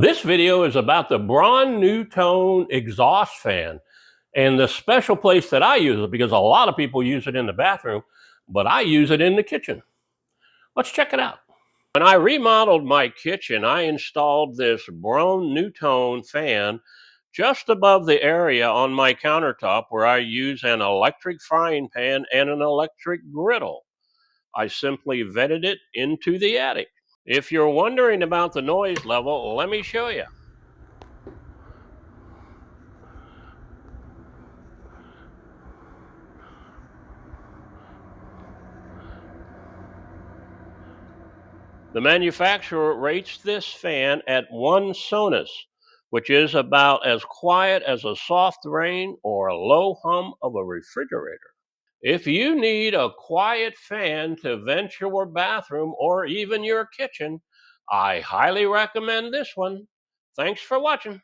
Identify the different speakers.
Speaker 1: This video is about the Broan NuTone exhaust fan and the special place that I use it, because a lot of people use it in the bathroom, but I use it in the kitchen. Let's check it out. When I remodeled my kitchen, I installed this Broan NuTone fan just above the area on my countertop where I use an electric frying pan and an electric griddle. I simply vented it into the attic. If you're wondering about the noise level, let me show you. The manufacturer rates this fan at 1 Sonus, which is about as quiet as a soft rain or a low hum of a refrigerator. If you need a quiet fan to vent your bathroom or even your kitchen, I highly recommend this one. Thanks for watching.